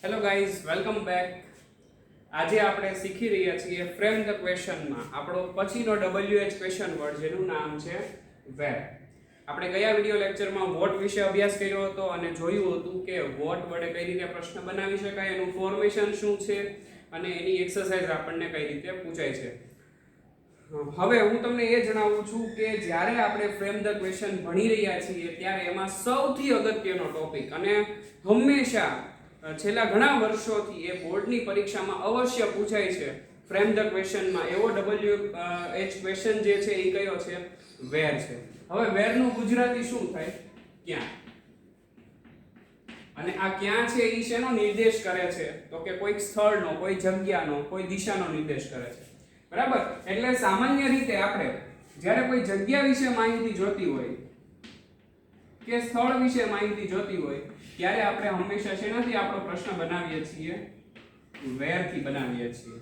Hello guys, welcome back. આજે આપણે શીખી રહ્યા છીએ ફ્રેમ ધ ક્વેશ્ચનમાં આપણો પછીનો WH ક્વેશ્ચન વર્ડ જેનું નામ છે વેર. આપણે ગયા વિડિયો લેક્ચરમાં વોટ વિશે અભ્યાસ કર્યો હતો અને જોયું હતું કે વોટ વડે કઈ રીતે પ્રશ્ન બનાવી શકાય, એનું ફોર્મેશન શું છે અને એની એક્સરસાઇઝ આપણને કઈ રીતે પૂછાય છે. હવે હું તમને એ જણાવું છું કે જ્યારે આપણે ફ્રેમ ધ ક્વેશ્ચન ભણી રહ્યા છીએ ત્યારે એમાં સૌથી અગત્યનો ટોપિક અને હંમેશા છેલ્લા ઘણા વર્ષોથી એ બોર્ડની પરીક્ષામાં અવશ્ય પૂછાય છે ફ્રેમ ધ ક્વેશ્ચનમાં એવો WH ક્વેશ્ચન જે છે એ કયો છે? વેર છે. હવે વેરનું ગુજરાતી શું થાય? ક્યાં. અને આ ક્યાં છે એ શેનો નિર્દેશ કરે છે? તો કે કોઈક સ્થળનો, કોઈ જગ્યાનો, કોઈ દિશાનો નિર્દેશ કરે છે. બરાબર. એટલે સામાન્ય રીતે આપણે જ્યારે કોઈ જગ્યા વિશે માહિતી જોતી હોય કે સ્થળ વિશે માહિતી જોતી હોય ત્યારે આપણે હંમેશા શેનાથી આપણો પ્રશ્ન બનાવીએ છીએ? વેર થી બનાવીએ છીએ.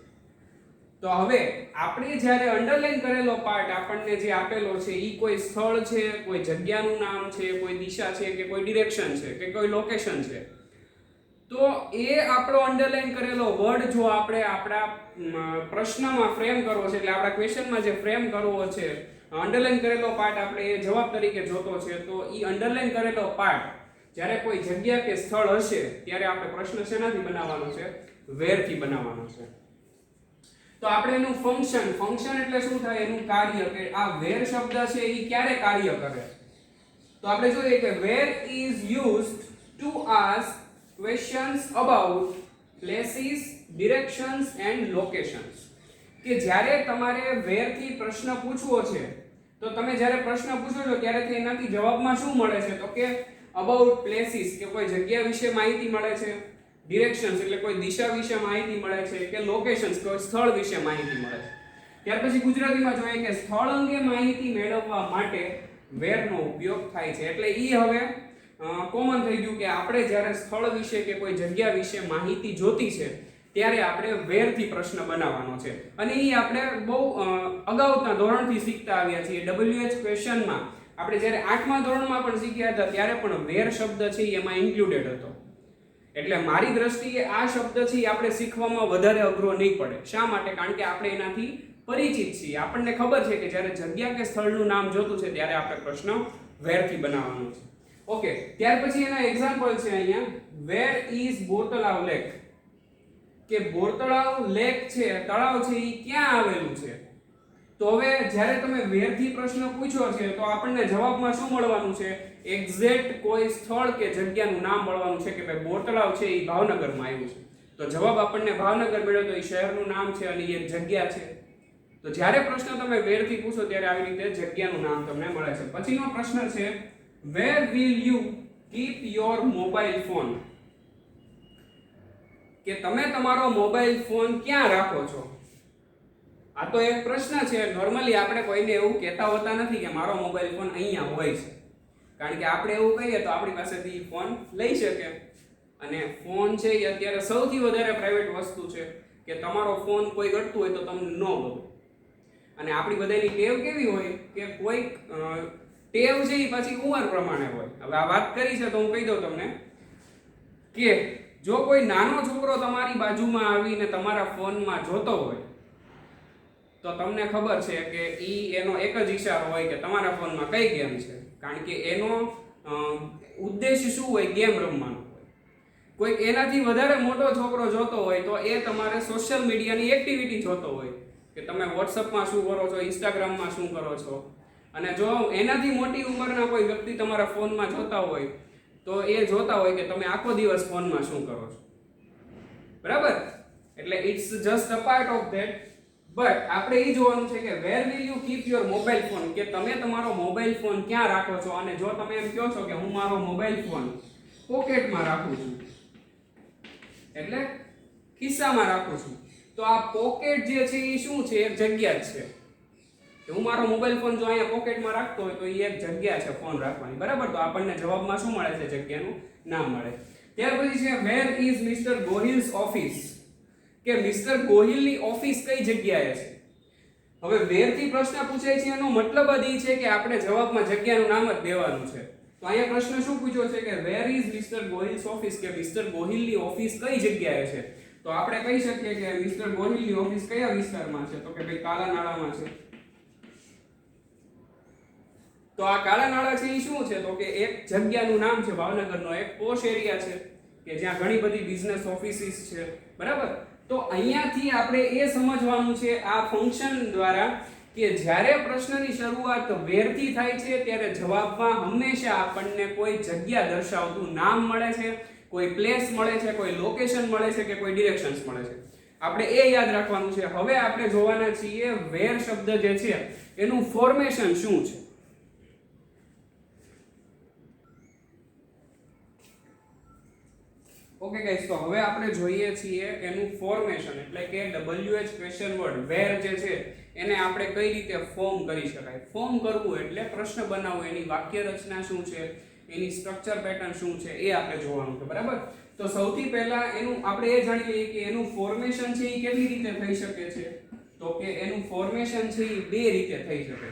તો હવે આપણે જ્યારે અંડરલાઈન કરેલો પાર્ટ આપણને જે આપેલો છે ઈ કોઈ સ્થળ છે, કોઈ જગ્યાનું નામ છે, કોઈ દિશા છે કે કોઈ ડિરેક્શન છે કે કોઈ લોકેશન છે, તો એ આપણો અંડરલાઈન કરેલો વર્ડ જો આપણે આપણા પ્રશ્નમાં ફ્રેમ કરવો છે, એટલે આપણા ક્વેશ્ચનમાં જે ફ્રેમ કરવો છે, અંડરલાઈન કરેલો પાર્ટ આપણે એ જવાબ તરીકે જોતો છે, તો ઈ અંડરલાઈન કરેલો પાર્ટ જ્યારે કોઈ જગ્યા કે સ્થળ હશે ત્યારે આપણે પ્રશ્ન શેનાથી બનાવવાનો છે? વેર થી બનાવવાનો છે. તો આપણે એનું ફંક્શન એટલે શું થાય? એનું કાર્ય, કે આ વેર શબ્દ છે એ ક્યારે કાર્ય કરે? તો આપણે જોઈએ કે where is used to ask questions about places, directions and locations. કે જ્યારે તમારે વેર થી પ્રશ્ન પૂછવો છે તો તમે જ્યારે પ્રશ્ન પૂછો છો ત્યારે એનાથી જવાબમાં શું મળે છે? તો કે અબાઉટ પ્લેસીસ, કે કોઈ જગ્યા વિશે માહિતી મળે છે, ડિરેક્શન્સ એટલે કોઈ દિશા વિશે માહિતી મળે છે, કે લોકેશન્સ કોઈ સ્થળ વિશે માહિતી મળે છે. ત્યાર પછી ગુજરાતીમાં જોઈએ કે સ્થળ અંગે માહિતી મેળવવા માટે વેરનો ઉપયોગ થાય છે. એટલે ઈ હવે કોમન થઈ ગયું કે આપણે જ્યારે સ્થળ વિશે કે કોઈ જગ્યા વિશે માહિતી જોતી છે ત્યારે આપણે વેર થી પ્રશ્ન બનાવવાનો છે. અને ઈ આપણે બહુ અગાઉના ધોરણથી શીખતા આવ્યા છીએ. WH ક્વેશ્ચનમાં આપણે જ્યારે 8મા ધોરણમાં પણ શીખ્યા હતા ત્યારે પણ વેર શબ્દ છે એમાં ઇન્ક્લુડેડ હતો. એટલે મારી દ્રષ્ટિએ આ શબ્દ છે એ આપણે શીખવામાં વધારે અઘરો નહીં પડે. શા માટે? કારણ કે આપણે એનાથી પરિચિત છીએ. આપણને ખબર છે કે જ્યારે જગ્યા કે સ્થળનું નામ જોતું છે ત્યારે આપણે પ્રશ્ન વેર થી બનાવવાનો છે. ઓકે, ત્યાર પછી એના એક્ઝામ્પલ છે અહીંયા. વેર ઇઝ બોરતળાવ લેક, કે બોરતળાવ લેક છે, તળાવ છે એ ક્યાં આવેલું છે? તો હવે જ્યારે તમે વેર થી પ્રશ્ન પૂછ્યો છે તો આપણને જવાબમાં શું મળવાનું છે? એક્ઝેક્ટ કોઈ સ્થળ કે જગ્યાનું નામ મળવાનું છે કે ભાઈ બોરતળાવ છે એ ભાવનગરમાં આવ્યું છે. તો જવાબ આપણને ભાવનગર મળ્યો તો એ શહેરનું નામ છે અને એ જગ્યા છે. તો જ્યારે પ્રશ્ન તમે વેર થી પૂછો ત્યારે આવી રીતે જગ્યાનું નામ તમને મળે છે. પછીનો પ્રશ્ન છે where will you keep your mobile phone, કે તમે તમારો મોબાઈલ ફોન ક્યાં રાખો છો? આ તો એક પ્રશ્ન છે. નોર્મલી આપણે કોઈને એવું કહેતા હોતા નથી કે મારો મોબાઈલ ફોન અહીંયા હોય છે, કારણ કે આપણે એવું કહીએ તો આપણી પાસેથી ફોન લઈ શકે. અને ફોન છે એ અત્યારે સૌથી વધારે પ્રાઇવેટ વસ્તુ છે કે તમારો ફોન કોઈ ગટતું હોય તો તમને ન ગમે. અને આપણી બધાની ટેવ કેવી હોય કે કોઈક ટેવ છે એ પછી ઉંમર પ્રમાણે હોય. હવે આ વાત કરી છે તો હું કહી દઉં તમને કે જો કોઈ નાનો છોકરો તમારી બાજુમાં આવીને તમારા ફોનમાં જોતો હોય તો તમને ખબર છે કે એનો એક જ ઈશારો હોય કે તમારા ફોનમાં કઈ ગેમ છે, કારણ કે એનો ઉદ્દેશ્ય શું હોય? ગેમ રમવાનો હોય. કોઈ એનાથી વધારે મોટો છોકરો જોતો હોય તો એ તમારે સોશિયલ મીડિયાની એક્ટિવિટી જોતો હોય કે તમે વોટ્સઅપમાં શું કરો છો, ઇન્સ્ટાગ્રામમાં શું કરો છો. અને જો એનાથી મોટી ઉંમરના કોઈ વ્યક્તિ તમારા ફોનમાં જોતા હોય તો એ જોતા હોય કે તમે આખો દિવસ ફોનમાં શું કરો છો. બરાબર? એટલે it's just a part of that. But આપણે એ જોવાનું છે કે where will you keep your mobile phone, કે તમે તમારો મોબાઈલ ફોન ક્યાં રાખો છો. અને જો તમે એમ કહો છો કે હું મારો મોબાઈલ ફોન પોકેટમાં રાખું છું, એટલે ખિસ્સામાં રાખું છું, તો આ પોકેટ જે છે એ શું છે? એક જગ્યા જ છે. હું મારો મોબાઈલ ફોન જો અહીંયા પોકેટમાં રાખતો હોય તો એ એક જગ્યા છે ફોન રાખવાની. બરાબર? તો આપણને જવાબમાં શું મળે છે? જગ્યાનું નામ મળે. ત્યાર પછી છે વેર ઇઝ મિસ્ટર ગોહિલ્સ ઓફિસ, કે મિસ્ટર ગોહિલની ઓફિસ કઈ જગ્યાએ છે? હવે વેર થી પ્રશ્ન પૂછાય છે એનો મતલબ જ એ છે કે આપણે જવાબમાં જગ્યાનું નામ જ દેવાનું છે. તો અહીંયા પ્રશ્ન શું પૂછ્યો છે કે વેર ઇઝ મિસ્ટર ગોહિલ્સ ઓફિસ, કે મિસ્ટર ગોહિલની ઓફિસ કઈ જગ્યાએ છે? તો આપણે કહી શકીએ કે મિસ્ટર ગોહિલની ઓફિસ કયા વિસ્તારમાં છે? તો કે ભાઈ કાલા નાળામાં છે. તો આ કાલા નાળા છે એ શું છે? તો કે એક જગ્યાનું નામ છે, ભાવનગરનો એક પોશ એરિયા છે કે જ્યાં ઘણી બધી બિઝનેસ ઓફિસીસ છે, બરાબર. તો અહીંયાથી આપણે એ સમજવાનું છે આ ફંક્શન દ્વારા કે જ્યારે પ્રશ્નની શરૂઆત where થી થાય છે ત્યારે જવાબમાં હંમેશા આપણને કોઈ જગ્યા દર્શાવતું નામ મળે છે, કોઈ પ્લેસ મળે છે, કોઈ લોકેશન મળે છે કે કોઈ ડિરેક્શન્સ મળે છે. આપણે એ યાદ રાખવાનું છે. હવે આપણે જોવાના છીએ where શબ્દ જે છે એનું ફોર્મેશન શું છે. ઓકે ગાઈસ, તો હવે આપણે જોઈએ છીએ એનું ફોર્મેશન, એટલે કે WH ક્વેશ્ચન વર્ડ where જે છે એને આપણે કઈ રીતે ફોર્મ કરી શકાય. ફોર્મ કરવું એટલે પ્રશ્ન બનાવવો, એની વાક્ય રચના શું છે, એની સ્ટ્રક્ચર પેટર્ન શું છે એ આપણે જોવાનું છે, બરાબર. તો સૌથી પહેલા એનું આપણે એ જાણી લઈએ કે એનું ફોર્મેશન છે એ કેવી રીતે થઈ શકે છે. તો કે એનું ફોર્મેશન છે એ બે રીતે થઈ શકે છે.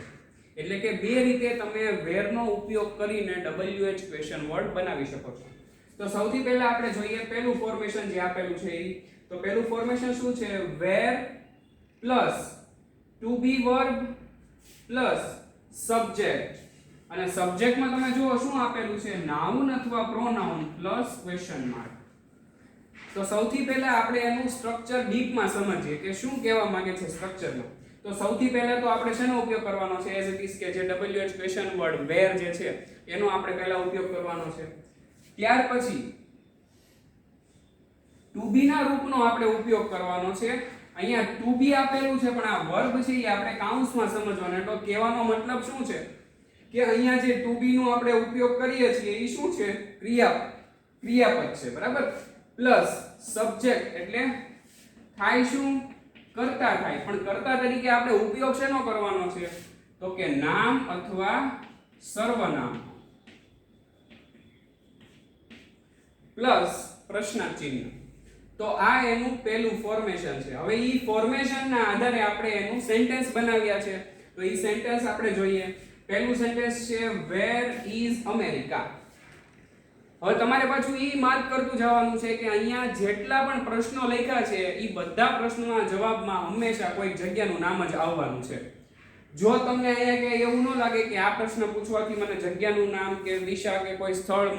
એટલે કે બે રીતે તમે where નો ઉપયોગ કરીને WH ક્વેશ્ચન વર્ડ બનાવી શકો છો. તો સૌથી પહેલા આપણે જોઈએ પહેલું ફોર્મેશન જે આપેલું છે એ. તો પહેલું ફોર્મેશન શું છે? where plus to be verb plus subject, અને સબ્જેક્ટમાં તમે જુઓ શું આપેલું છે? નાઉન અથવા પ્રોનાઉન પ્લસ ક્વેશ્ચન માર્ક. તો સૌથી પહેલા આપણે એનું સ્ટ્રક્ચર ડીપમાં સમજીએ કે શું કહેવા માંગે છે સ્ટ્રક્ચરમાં. તો સૌથી પહેલા તો આપણે શેનો ઉપયોગ કરવાનો છે? એઝ ઇટ ઇઝ કે જે WH ક્વેશ્ચન વર્ડ where જે છે એનો આપણે પહેલા ઉપયોગ કરવાનો છે. ત્યાર પછી to be ના રૂપનો આપણે ઉપયોગ કરવાનો છે. અહીંયા to be આપેલું છે પણ આ વર્બ છે એ આપણે કાઉન્સમાં સમજવાનો. તો કહેવાનો મતલબ શું છે કે અહીંયા જે to be નો આપણે ઉપયોગ કરીએ છીએ એ શું છે? ક્રિયાપદ છે, બરાબર. પ્લસ સબ્જેક્ટ એટલે થાય શું? કરતા થાય. પણ કરતા તરીકે આપણે ઉપયોગ શેનો કરવાનો છે? તો કે નામ અથવા સર્વનામ પ્લસ પ્રશ્ન ચિહ્ન. તો આ એનું પહેલું ફોર્મેશન છે. હવે ઈ ફોર્મેશનના આધારે આપણે એનું સેન્ટેન્સ બનાવ્યા છે. તો ઈ સેન્ટેન્સ આપણે જોઈએ. પહેલું સેન્ટેન્સ છે where is America. હવે તમારે પાછું ઈ માર્ક કરતું જવાનું છે કે અહીંયા જેટલા પણ પ્રશ્નો લખ્યા છે ઈ બધા પ્રશ્નોના જવાબમાં હંમેશા કોઈ જગ્યાનું નામ જ આવવાનું છે. જો તમને અહીંયા કે એવું ન લાગે કે આ પ્રશ્ન પૂછવાથી મને જગ્યાનું નામ કે દિશા કે કોઈ સ્થળ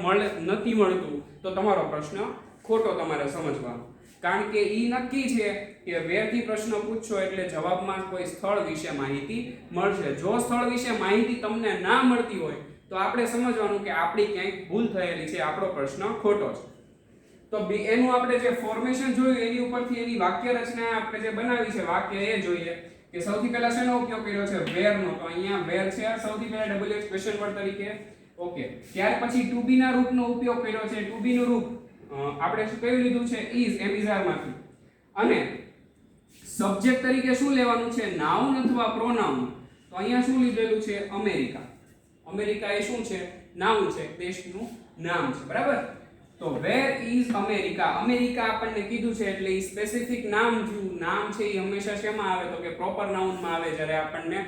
નથી મળતું, તો તમારો પ્રશ્ન ખોટો તમારે સમજવાનો. કારણ કે ઈ નક્કી છે કે where થી પ્રશ્ન પૂછશો એટલે જવાબમાં કોઈ સ્થળ વિશે માહિતી મળશે. જો સ્થળ વિશે માહિતી તમને ના મળતી હોય તો આપણે સમજવાનું કે આપણી ક્યાંક ભૂલ થયેલી છે, આપણો પ્રશ્ન ખોટો છે. તો એનું આપણે જે ફોર્મેશન જોયું એની ઉપરથી એની વાક્ય રચના આપણે જે બનાવી છે વાક્ય એ જોઈએ કે સૌથી પહેલા શેનો ઉપયોગ કર્યો છે? where નો. તો અહીંયા where છે સૌથી પહેલા WH ક્વેશ્ચન વર્ડ તરીકે. ઓકે, ત્યાર પછી to be ના રૂપનો ઉપયોગ કર્યો છે. to be નું રૂપ આપણે શું કયું લીધું છે? is, એમિઝાર માંથી. અને સબ્જેક્ટ તરીકે શું લેવાનું છે? નાઉન અથવા પ્રોનાઉન. તો અહીંયા શું લીધેલું છે? અમેરિકા. અમેરિકા એ શું છે? નાઉન છે, દેશનું નામ છે, બરાબર. તો where is America. અમેરિકા આપણને કીધું છે એટલે ઈ સ્પેસિફિક નામ થયું. નામ છે એ હંમેશા શેમાં આવે? તો કે પ્રોપર નાઉનમાં આવે જ્યારે આપણને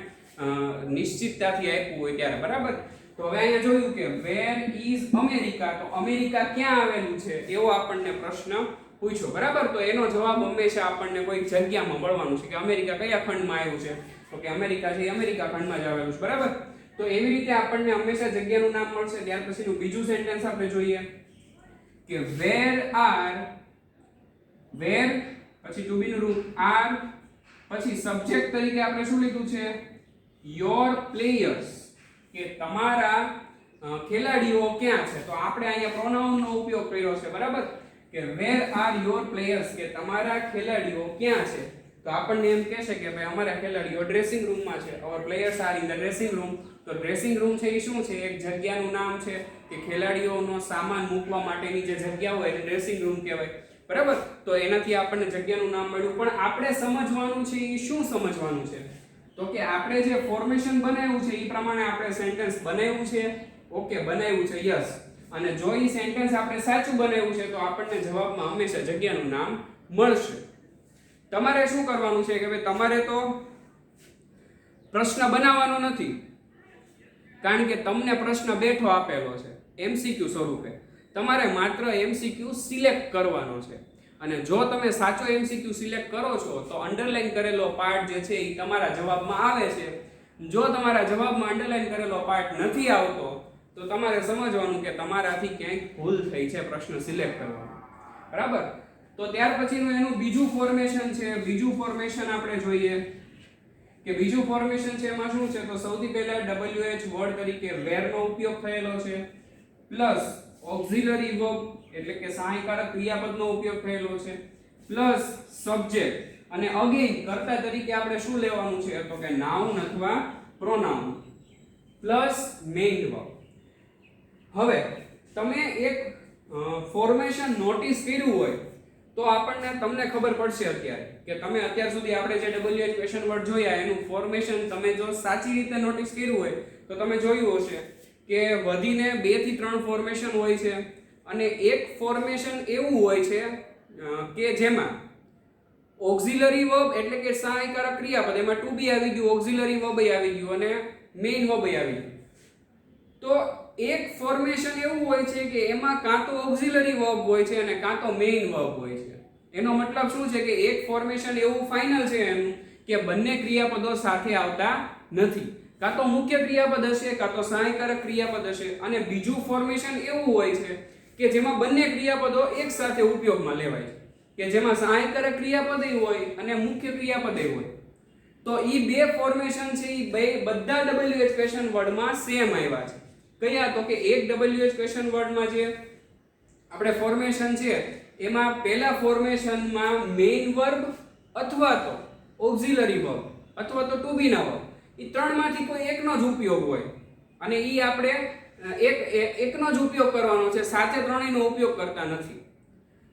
નિશ્ચિતતાથી આપ્યું હોય ત્યારે, બરાબર. તો હવે અહીંયા જોયું કે where is America. તો અમેરિકા ક્યાં આવેલું છે એવો આપણને પ્રશ્ન પૂછ્યો, બરાબર. તો એનો જવાબ હંમેશા આપણને કોઈ જગ્યામાં મળવાનું છે કે અમેરિકા કયા ખંડમાં આવ્યું છે? તો કે અમેરિકા છે અમેરિકા ખંડમાં જ આવેલું છે, બરાબર. તો એવી રીતે આપણને હંમેશા જગ્યાનું નામ મળશે. ત્યાર પછીનું બીજું સેન્ટેન્સ આપણે જોઈએ કે where પછી to be નું રૂપ are, પછી સબ્જેક્ટ તરીકે આપણે શું લીધું છે? your players, કે તમારા ખેલાડીઓ ક્યાં છે. તો આપણે અહીંયા પ્રોનાઉન નો ઉપયોગ કર્યો છે, બરાબર. કે where are your players, કે તમારા ખેલાડીઓ ક્યાં છે. તો આપણને એમ કહેશે કે ભાઈ અમારા ખેલાડીઓ ડ્રેસિંગ રૂમમાં છે. our players are in the dressing room. તો ડ્રેસિંગ રૂમ છે એ શું છે? એક જગ્યાનું નામ છે કે ખેલાડીઓનો સામાન મૂકવા માટેની જે જગ્યા હોય એને ડ્રેસિંગ રૂમ કહેવાય, બરાબર. તો એનાથી આપણને જગ્યાનું નામ મળ્યું. પણ આપણે સમજવાનું છે એ શું સમજવાનું છે? તો કે આપણે જે ફોર્મેશન બનાવ્યું છે એ પ્રમાણે આપણે સેન્ટેન્સ બનાવ્યું છે. ઓકે, બનાવ્યું છે, યસ. અને જો એ સેન્ટેન્સ આપણે સાચું બનાવ્યું છે તો આપણને જવાબમાં હંમેશા જગ્યાનું નામ મળશે. તમારે શું કરવાનું છે કે ભાઈ તમારે તો પ્રશ્ન બનાવવાનો નથી, કારણ કે તમને પ્રશ્ન બેઠો આપેલો છે. MCQ સ્વરૂપે તમારે માત્ર MCQ સિલેક્ટ કરવાનો છે અને જો તમે સાચો MCQ સિલેક્ટ કરો છો તો અંડરલાઈન કરેલો પાર્ટ જે છે એ તમારા જવાબમાં આવે છે. જો તમારા જવાબમાં અંડરલાઈન કરેલો પાર્ટ નથી આવતો તો તમારે સમજવાનું કે તમારાથી ક્યાંક ભૂલ થઈ છે પ્રશ્ન સિલેક્ટ કરવામાં. બરાબર. તો ત્યાર પછીનું એનું બીજું ફોર્મેશન છે. બીજું ફોર્મેશન આપણે જોઈએ કે બીજું ફોર્મેશન છે એમાં શું છે તો સૌથી પહેલા WH વર્ડ તરીકે where નો ઉપયોગ થયેલો છે પ્લસ ઓક્ઝિલરી વર્બ એટલે કે સહાયકારક ક્રિયાપદનો ઉપયોગ થયેલો છે પ્લસ સબ્જેક્ટ અને અગેન કર્તા તરીકે આપણે શું લેવાનું છે તો કે નાઉન અથવા પ્રોનાઉન પ્લસ મેઇન વર્બ. હવે તમે એક ફોર્મેશન નોટિસ કર્યું હોય તો તમને ખબર પડશે અત્યારે કે તમે અત્યાર સુધી આપણે જે WH ક્વેશ્ચન વર્ડ જોયા એનું ફોર્મેશન તમે જો સાચી રીતે નોટિસ કર્યું હોય તો તમે જોયું હશે કે વધીને 2 થી 3 ફોર્મેશન હોય છે અને એક ફોર્મેશન એવું હોય છે કે જેમાં ઓક્ઝિલરી વર્બ એટલે કે સહાયકારક ક્રિયાપદ એમાં ટુ બી આવી ગયું, ઓક્ઝિલરી વર્બ આવી ગયું અને મેઇન વર્બ આવી ગયું. તો એક ફોર્મેશન એવું હોય છે કે એમાં કાં તો ઓક્ઝિલરી વર્બ હોય છે અને કાં તો મેઇન વર્બ હોય છે. એનો મતલબ શું છે કે એક ફોર્મેશન એવું ફાઇનલ છે એનું કે બંને ક્રિયાપદો સાથે આવતા નથી. કાં તો મુખ્ય ક્રિયાપદ હશે કાં તો સહાયકારક ક્રિયાપદ હશે અને બીજું ફોર્મેશન એવું હોય છે કે જેમાં બંને ક્રિયાપદો એક સાથે ઉપયોગમાં લેવાય છે કે જેમાં સહાયકારક ક્રિયાપદ હોય અને મુખ્ય ક્રિયાપદ હોય. તો ઈ બે ફોર્મેશન છે ઈ બધા WH ક્વેશ્ચન વર્ડમાં સેમ આવ્યા છે. કયા તો કે એક WH ક્વેશ્ચન વર્ડમાં જે આપણે ફોર્મેશન છે એમાં પહેલા ફોર્મેશનમાં મેઇન વર્બ અથવા તો ઓક્ઝિલરી વર્બ અથવા તો ટુ બી ના વર્બ ઈ ત્રણમાંથી કોઈ એકનો જ ઉપયોગ હોય અને ઈ આપણે એકનો જ ઉપયોગ કરવાનો છે, સાથે ત્રણેયનો ઉપયોગ કરતા નથી.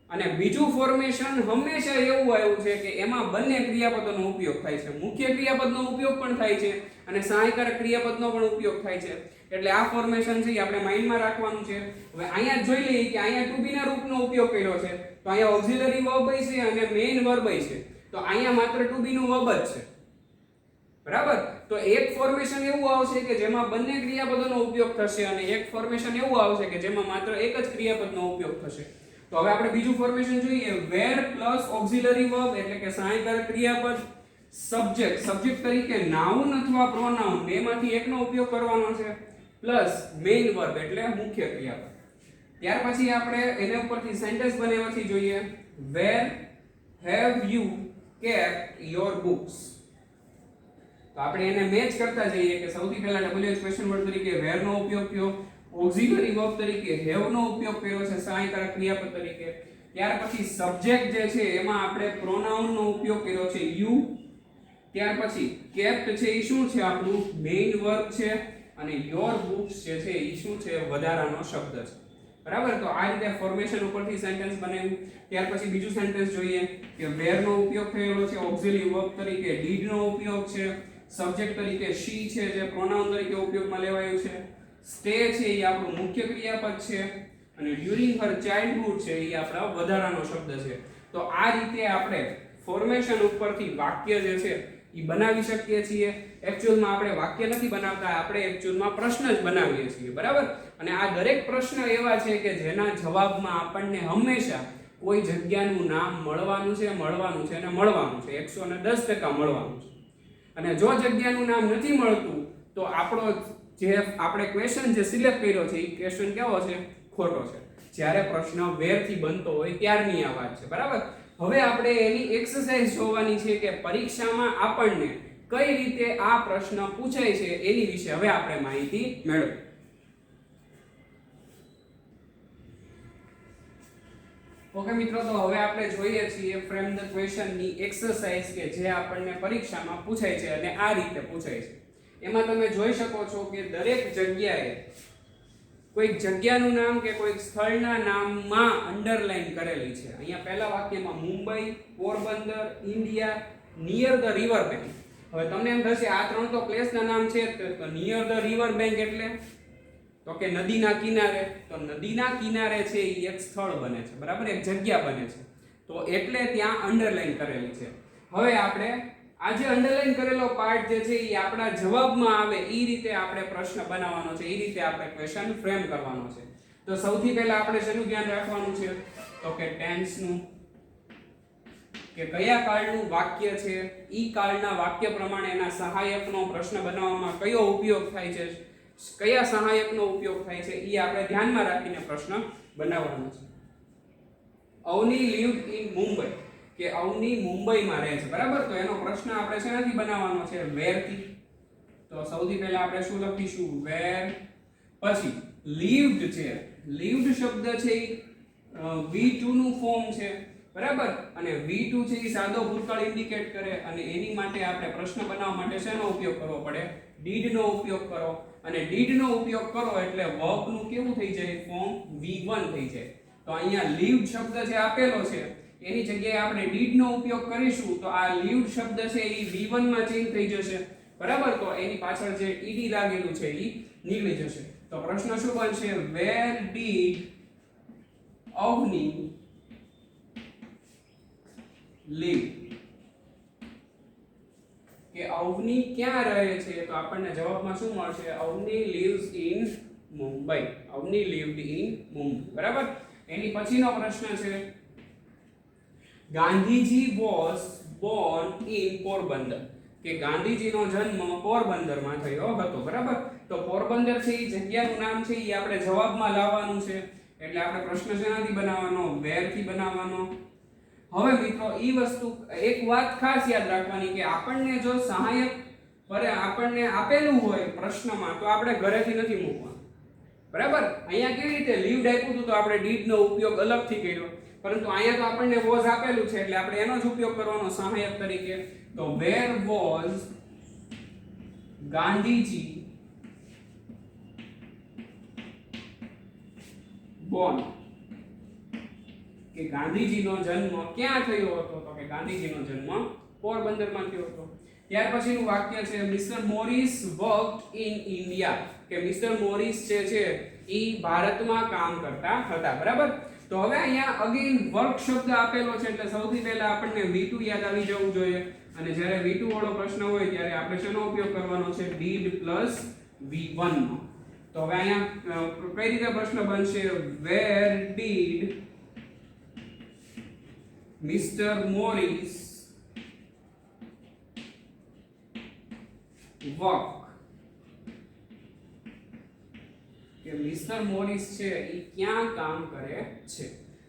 અને બીજું ફોર્મેશન હંમેશા એવું આવ્યું છે કે એમાં બંને ક્રિયાપદોનો ઉપયોગ થાય છે, મુખ્ય ક્રિયાપદનો ઉપયોગ પણ થાય છે અને સહાયકારક ક્રિયાપદનો પણ ઉપયોગ થાય છે. એટલે આ ફોર્મેશન છે એ આપણે માઇન્ડમાં રાખવાનું છે. હવે અહીંયા જોઈ લઈએ કે અહીંયા ટુ બી ના રૂપનો ઉપયોગ કર્યો છે તો અહીંયા ઓક્ઝિલરી વર્બ છે અને મેઇન વર્બ છે. તો અહીંયા માત્ર ટુ બી નું વર્બ જ છે. બરાબર. તો એક ફોર્મેશન એવું આવશે કે જેમાં બંને ક્રિયાપદોનો ઉપયોગ થશે અને એક ફોર્મેશન એવું આવશે કે જેમાં માત્ર એક જ ક્રિયાપદનો ઉપયોગ થશે. તો હવે આપણે બીજું ફોર્મેશન જોઈએ where પ્લસ ઓક્ઝિલરી વર્બ એટલે કે સહાયકારક ક્રિયાપદ સબ્જેક્ટ તરીકે નાઉન અથવા પ્રોનાઉન બેમાંથી એકનો ઉપયોગ કરવાનો છે પ્લસ મેઇન વર્બ એટલે મુખ્ય ક્રિયાપદ. ત્યાર પછી આપણે એને ઉપરથી સેન્ટેન્સ બનાવવાથી જોઈએ where have you kept your books. તો આપણે એને મેચ કરતા જઈએ કે સૌથી પહેલા WH ક્વેશ્ચન વર્ડ તરીકે where નો ઉપયોગ થયો, ઓક્ઝિલરી વર્બ તરીકે have નો ઉપયોગ કર્યો છે સહાયકારક ક્રિયાપદ તરીકે. ત્યાર પછી સબ્જેક્ટ જે છે એમાં આપણે પ્રોનાઉન નો ઉપયોગ કર્યો છે you. ત્યાર પછી kept છે એ શું છે આપણું મેઇન વર્બ છે અને your books જે છે એ શું છે વધારાનો શબ્દ છે. બરાબર. તો આ રીતે ફોર્મેશન ઉપરથી સેન્ટેન્સ બનાવ્યું. ત્યાર પછી બીજું સેન્ટેન્સ જોઈએ કે where નો ઉપયોગ થયેલો છે ઓક્ઝિલરી વર્બ તરીકે, did નો ઉપયોગ છે, સબ્જેક્ટ તરીકે she છે જે પ્રોનાઉન તરીકે ઉપયોગમાં લેવાયું છે, stay છે એ આપણું મુખ્ય ક્રિયાપદ છે અને during her childhood છે એ આપણા વધારાનો શબ્દ છે. તો આ રીતે આપણે ફોર્મેશન ઉપરથી વાક્ય જે છે એ બનાવી શકીએ છીએ. એક્ચ્યુઅલમાં આપણે વાક્ય નથી બનાવતા, આપણે એક્ચ્યુઅલમાં પ્રશ્ન જ બનાવીએ છીએ. બરાબર. અને આ દરેક પ્રશ્ન એવા છે કે જેના જવાબમાં આપણને હંમેશા કોઈ જગ્યાનું નામ મળવાનું છે અને મળવાનું છે 110% મળવાનું છે. અને જો જગ્યાનું નામ નથી મળતું તો આપણો જે આપણે ક્વેશ્ચન જે સિલેક્ટ કર્યો છે એ ક્વેશ્ચન કેવો છે? ખોટો છે. જ્યારે પ્રશ્ન where થી બનતો હોય ત્યારની આ વાત છે. બરાબર. હવે આપણે એની એક્સરસાઇઝ જોવાની છે કે પરીક્ષામાં આપણને કઈ રીતે આ પ્રશ્ન પૂછાય છે એની વિશે હવે આપણે માહિતી મેળવીએ. ઓકે મિત્રો, તો હવે આપણે જોઈએ છીએ ફ્રેમ ધ ક્વેશ્ચન ની એક્સરસાઇઝ કે જે આપણને પરીક્ષામાં પૂછાય છે અને આ રીતે પૂછાય છે. એમાં તમે જોઈ શકો છો કે દરેક જગ્યાએ કોઈક જગ્યાનું નામ કે કોઈક સ્થળના નામમાં અંડરલાઈન કરેલી છે. અહીંયા પહેલા વાક્યમાં Mumbai, Porbandar, India, near the river bank. હવે તમને એમ થશે આ ત્રણ તો પ્લેસના નામ છે તો નિયર ધ રિવર બેંક એટલે તો કે નદીના કિનારે. તો નદીના કિનારે છે એ એક સ્થળ બને છે. બરાબર. એક જગ્યા બને છે. તો એટલે ત્યાં અંડરલાઈન કરેલી છે. હવે આપણે આ જે અંડરલાઈન કરેલો પાર્ટ જે છે એ આપણા જવાબમાં આવે એ રીતે આપણે પ્રશ્ન બનાવવાનો છે, એ રીતે આપણે ક્વેશ્ચન ફ્રેમ કરવાનો છે. તો સૌથી પહેલા આપણે શેનું ધ્યાન રાખવાનું છે તો કે ટેન્સનું, કે કયા કાળનું વાક્ય છે, ઈ કાળના વાક્ય પ્રમાણે એના સહાયકનો પ્રશ્ન બનાવવામાં કયો ઉપયોગ થાય છે, કયા સહાયકનો ઉપયોગ થાય છે, ઈ આપણે ધ્યાનમાં રાખીને પ્રશ્ન બનાવવાનો છે. અવની lived in મુંબઈ, કે અવની મુંબઈમાં રહે છે, બરાબર. તો એનો પ્રશ્ન આપણે શેનાથી બનાવવાનો છે where થી. તો સૌથી પહેલા આપણે શું લખીશું where, પછી lived છે, lived શબ્દ છે V2 નું ફોર્મ છે, બરાબર. અને V2 છે એ સાદો ભૂતકાળ ઇન્ડિકેટ કરે અને એની માટે આપણે પ્રશ્ન બનાવવા માટે શેનો ઉપયોગ કરવો પડે did નો ઉપયોગ કરો. અને did નો ઉપયોગ કરો એટલે verb નું કેવું થઈ જાય ફોર્મ V1 થઈ જાય. તો અહીંયા lived શબ્દ જે આપેલો છે એની જગ્યાએ આપણે did નો ઉપયોગ કરીશું તો આ lived શબ્દ છે એ V1 માં ચેન્જ થઈ જશે, બરાબર. તો એની પાછળ જે ed લાગેલું છે એ નીકળી જશે. તો પ્રશ્ન શું બનશે where did Avni live, કે અવની ક્યાં રહે છે. તો આપણને જવાબમાં શું મળશે Avani lives in Mumbai, Avani lived in Mumbai, બરાબર. એની પછીનો પ્રશ્ન છે Gandhiji was born in Porbandar, કે ગાંધીજીનો જન્મ પોરબંદરમાં થયો હતો, બરાબર. તો પોરબંદર છે એ જગ્યાનું નામ છે એ આપણે જવાબમાં લાવવાનું છે. એટલે આપણે પ્રશ્ન શેનાથી બનાવવાનો where થી બનાવવાનો. હવે મિત્રો ઈ વસ્તુ એક વાત ખાસ યાદ રાખવાની કે આપણને જો સહાયક આપણને આપેલું હોય પ્રશ્નમાં તો આપણે ઘરેથી નથી મૂકવાનું, બરાબર. અહીંયા કેવી રીતે lived આપ્યું હતું તો આપણે did નો ઉપયોગ અલગથી કર્યો, પરંતુ અહીંયા તો આપણને was આપેલું છે એટલે આપણે એનો જ ઉપયોગ કરવાનો સહાયક તરીકે. તો where was ગાંધીજી born, કે ગાંધીજીનો જન્મ ક્યાં થયો હતો તો કે ગાંધીજીનો જન્મ પોરબંદરમાં થયો હતો. ત્યાર પછીનું વાક્ય છે mister Morris worked in India, કે મિસ્ટર મોરિસ જે છે ઈ ભારતમાં કામ કરતા હતા, બરાબર. તો હવે અહીંયા અગેન વર્ક શબ્દ આપેલો છે એટલે સૌથી પહેલા આપણને V2 યાદ આવી જવું જોઈએ. અને જ્યારે V2 વાળો પ્રશ્ન હોય ત્યારે આપણે શેનો ઉપયોગ કરવાનો છે did plus V1 નો. તો હવે અહીંયા કઈ રીતે પ્રશ્ન બનશે where did Mr. Morris work, કે મિસ્ટર મોરિસ છે એ ક્યાં કામ કરે છે,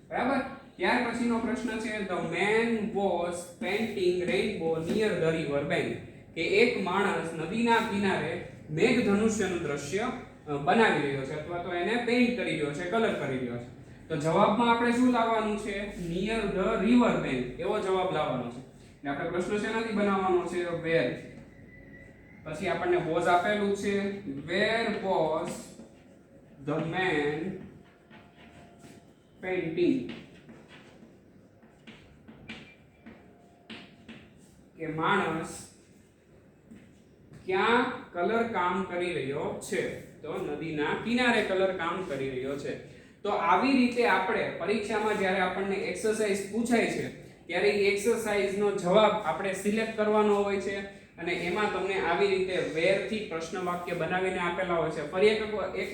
બરાબર. ત્યાર પછીનો પ્રશ્ન છે the man was painting rainbow near the river bank, કે એક માણસ નદીના કિનારે મેઘધનુષ્યનું દ્રશ્ય બનાવી રહ્યો છે અથવા તો એને પેઇન્ટ કરી રહ્યો છે, કલર કરી રહ્યો છે. તો જવાબમાં આપણે શું લાવવાનું છે near the river bank એવો જવાબ લાવવાનો છે. એટલે આપણે પ્રશ્ન શેનાથી બનાવવાનો છે where. પછી આપણને was આપેલું છે where was the man painting, કે માણસ ક્યાં કલર કામ કરી રહ્યો છે તો નદીના કિનારે કલર કામ કરી રહ્યો છે. તો આવી રીતે આપણે પરીક્ષામાં જ્યારે આપણને એક્સરસાઇઝ પૂછાય છે ત્યારે એ એક્સરસાઇઝનો જવાબ આપણે સિલેક્ટ કરવાનો હોય છે અને એમાં તમને આવી રીતે where થી પ્રશ્ન વાક્ય બનાવીને આપેલા હોય છે. ફરી એક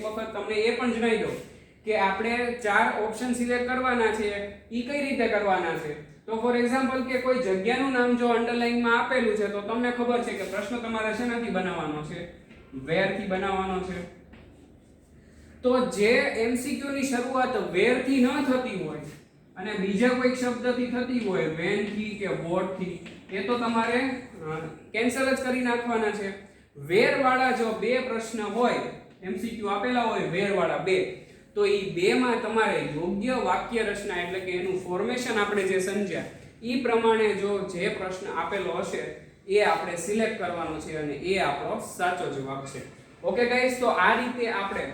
વખત તમને એ પણ જણાવી દઉં કે આપણે 4 ઓપ્શન સિલેક્ટ કરવાના છે ઈ કઈ રીતે કરવાના છે. તો ફોર એક્ઝામ્પલ કે કોઈ જગ્યાનું નામ જો અંડરલાઇનમાં આપેલું છે તો તમને ખબર છે કે પ્રશ્ન તમારે શેનાથી બનાવવાનો છે where થી બનાવવાનો છે. તો જે MCQ ની શરૂઆત where થી ન થતી હોય અને બીજા કોઈ શબ્દથી થતી હોય when થી કે what થી એ તો તમારે કેન્સલ જ કરી નાખવાના છે. where વાળા જો બે પ્રશ્ન હોય MCQ આપેલા હોય where વાળા બે તો એ બે માં તમારે યોગ્ય વાક્ય રચના એટલે કે એનું ફોર્મેશન આપણે જે સમજ્યા એ પ્રમાણે જો જે પ્રશ્ન આપેલો હશે એ આપણે સિલેક્ટ કરવાનો છે અને એ આપણો સાચો જવાબ છે. ઓકે ગાઈસ, તો આ રીતે આપણે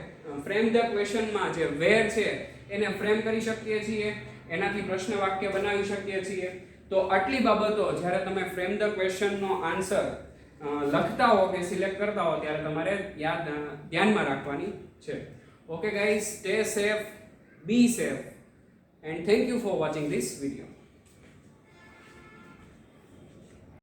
ફ્રેમ ધ ક્વેશ્ચન માં જે where છે એને ફ્રેમ કરી શકીએ છીએ, એનાથી પ્રશ્ન વાક્ય બનાવી શકીએ છીએ. તો આટલી બાબતો જ્યારે તમે ફ્રેમ ધ ક્વેશ્ચન નો આન્સર લખતા હો કે સિલેક્ટ કરતા હો ત્યારે તમારે ધ્યાનમાં રાખવાની છે. Okay guys, stay safe, be safe, and thank you for watching this video.